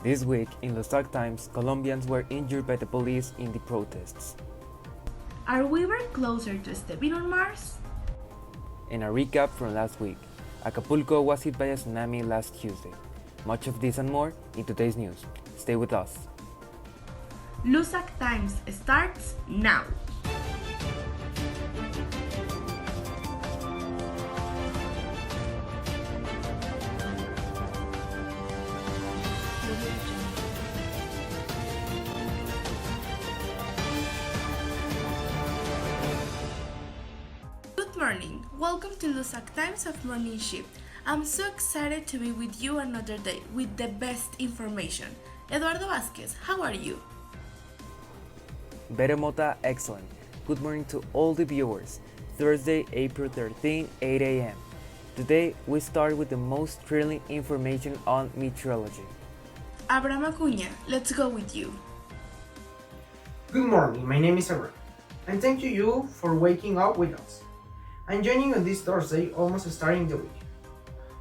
This week, in Luzac Times, Colombians were injured by the police in the protests. Are we ever closer to stepping on Mars? And a recap from last week. Acapulco was hit by a tsunami last Tuesday. Much of this and more in today's news. Stay with us. Luzac Times starts now. Good morning. Welcome to Luzac Times of Morning Shift. I'm so excited to be with you another day with the best information. Eduardo Vázquez, how are you? Bere Mota, excellent. Good morning to all the viewers. Thursday, April 13, 8 a.m. Today, we start with the most thrilling information on meteorology. Abraham Acuña, let's go with you. Good morning, my name is Abraham, and thank you for waking up with us. I'm joining on this Thursday, almost starting the week.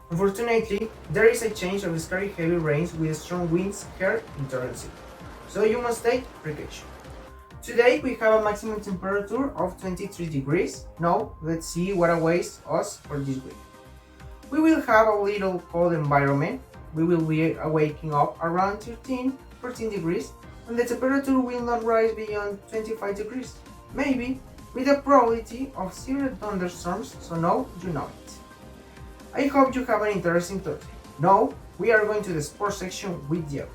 Unfortunately, there is a chance of scary heavy rains with strong winds here in Torrance City, so you must take precaution. Today we have a maximum temperature of 23 degrees. Now let's see what awaits us for this week. We will have a little cold environment. We will be waking up around 14 degrees, and the temperature will not rise beyond 25 degrees, maybe with a probability of severe thunderstorms, so now you know it. I hope you have an interesting Thursday. Now we are going to the sports section with you.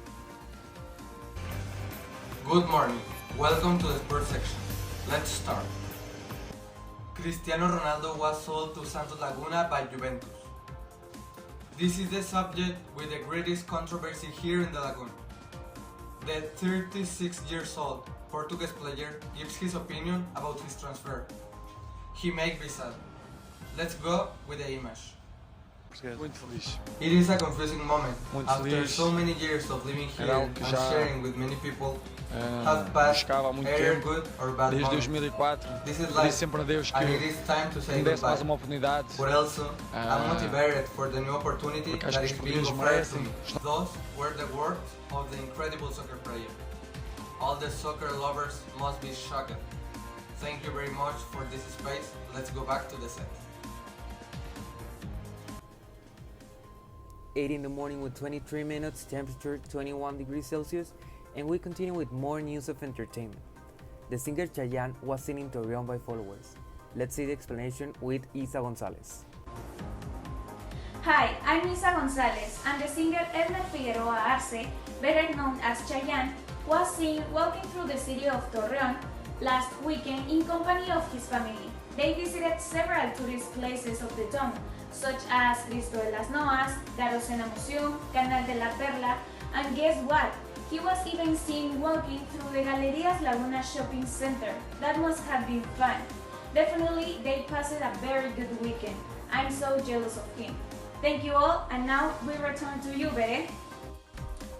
Good morning. Welcome to the sports section. Let's start. Cristiano Ronaldo was sold to Santos Laguna by Juventus. This is the subject with the greatest controversy here in the Laguna. The 36 years old Portuguese player gives his opinion about his transfer. He makes me sad. Let's go with the image. Muito feliz. It is a confusing moment. Muito After feliz. so many years of living here Era algo and que já, sharing with many people, have passed buscava há muito either tempo, good or bad desde moments. 2004. This is Pedi life, sempre a Deus que and it is time to say me desse mais goodbye. uma oportunidade. But also, I'm Ah, motivated for the new opportunity porque acho that que is os being portugueses offered to me. merecem. Those were the words of the incredible soccer player. All the soccer lovers must be shocked. Thank you very much for this space. Let's go back to the set. 8 in the morning with 23 minutes, temperature 21 degrees Celsius, and we continue with more news of entertainment. The singer Chayanne was seen in Torreon by followers. Let's see the explanation with Isa Gonzalez. Hi, I'm Isa Gonzalez, and the singer Edna Figueroa Arce, better known as Chayanne, was seen walking through the city of Torreon last weekend in company of his family. They visited several tourist places of the town, such as Cristo de las Noas, Garocena Museum, Canal de la Perla, and guess what? He was even seen walking through the Galerías Laguna shopping center. That must have been fun. Definitely, they passed a very good weekend. I'm so jealous of him. Thank you all, and now we return to you, Bere.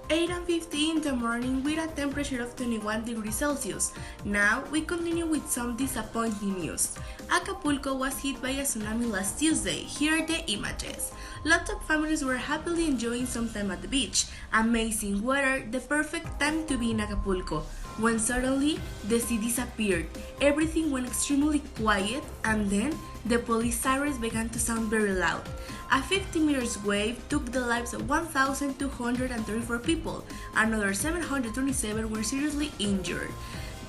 8:50 in the morning with a temperature of 21 degrees Celsius. Now we continue with some disappointing news. Acapulco was hit by a tsunami last Tuesday. Here are the images. Lots of families were happily enjoying some time at the beach. Amazing weather, the perfect time to be in Acapulco. When suddenly the sea disappeared, everything went extremely quiet, and then the police sirens began to sound very loud. A 50 meters wave took the lives of 1,234 people. Another 727 were seriously injured.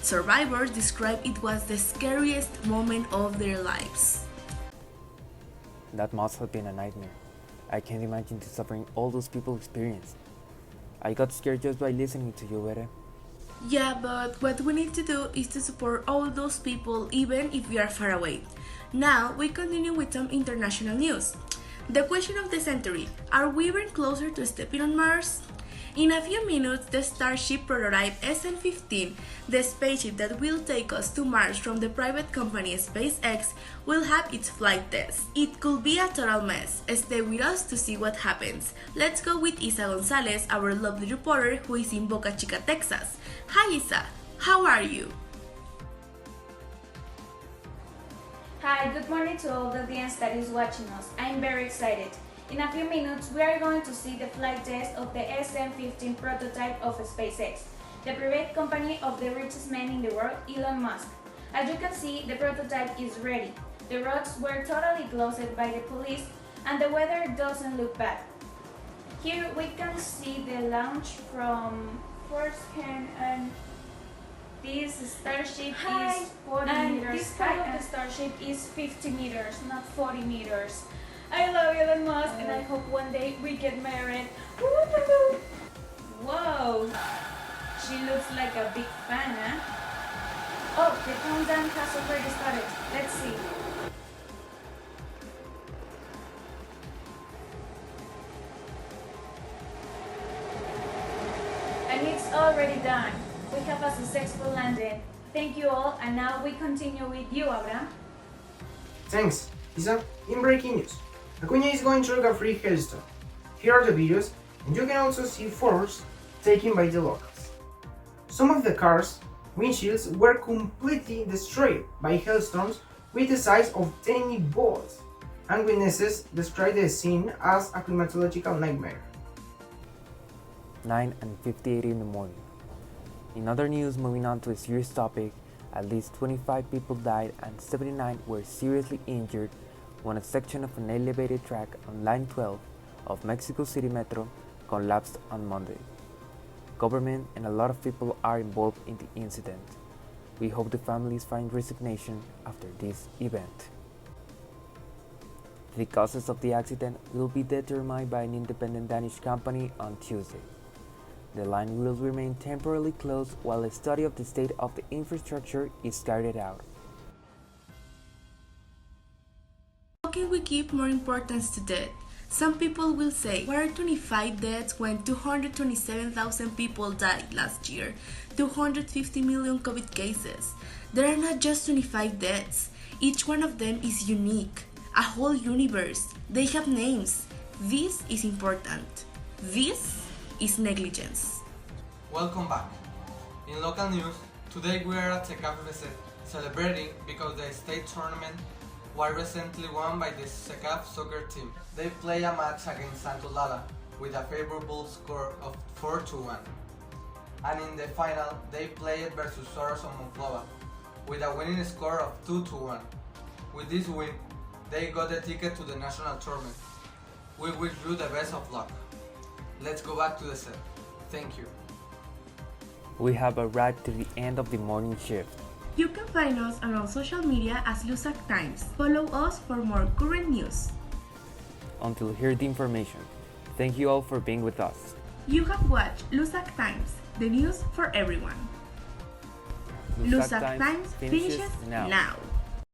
Survivors described it was the scariest moment of their lives. That must have been a nightmare. I can't imagine the suffering all those people experienced. I got scared just by listening to you, Bere. Yeah, but what we need to do is to support all those people even if we are far away. Now we continue with some international news. The question of the century, are we even closer to stepping on Mars? In a few minutes, the Starship prototype SN-15, the spaceship that will take us to Mars from the private company SpaceX, will have its flight test. It could be a total mess. Stay with us to see what happens. Let's go with Isa Gonzalez, our lovely reporter who is in Boca Chica, Texas. Hi Isa, how are you? Hi, good morning to all the audience that is watching us. I'm very excited. In a few minutes, we are going to see the flight test of the SM-15 prototype of SpaceX, the private company of the richest man in the world, Elon Musk. As you can see, the prototype is ready. The roads were totally closed by the police and the weather doesn't look bad. Here we can see the launch from first hand, and this starship is 40 meters high and the starship is 50 meters, not 40 meters. I love Elon Musk and I hope one day we get married. Whoa! She looks like a big fan, huh? Oh, the countdown has already started. Let's see. And it's already done. We have a successful landing. Thank you all, and now we continue with you, Abraham. Thanks, Isa. In breaking news, Acuña is going through a free hailstorm. Here are the videos, and you can also see photos taken by the locals. Some of the cars' windshields were completely destroyed by hailstorms with the size of tiny balls, and witnesses described the scene as a climatological nightmare. 9:58 in the morning. In other news, moving on to a serious topic, at least 25 people died and 79 were seriously injured when a section of an elevated track on Line 12 of Mexico City Metro collapsed on Monday. Government and a lot of people are involved in the incident. We hope the families find resignation after this event. The causes of the accident will be determined by an independent Danish company on Tuesday. The line will remain temporarily closed while a study of the state of the infrastructure is carried out. How can we give more importance to death? Some people will say, why are 25 deaths when 227,000 people died last year? 250 million COVID cases. There are not just 25 deaths. Each one of them is unique. A whole universe. They have names. This is important. This is negligence. Welcome back. In local news, today we are at SECAF FC celebrating because the state tournament was recently won by the SECAF soccer team. They play a match against Santolala with a favorable score of 4-1. And in the final, they played versus Soros of Monclova with a winning score of 2-1. With this win, they got the ticket to the national tournament. We wish you the best of luck. Let's go back to the set. Thank you. We have arrived to the end of the morning shift. You can find us on all social media as Luzac Times. Follow us for more current news. Until you hear the information, thank you all for being with us. You have watched Luzac Times, the news for everyone. Luzac Times finishes now.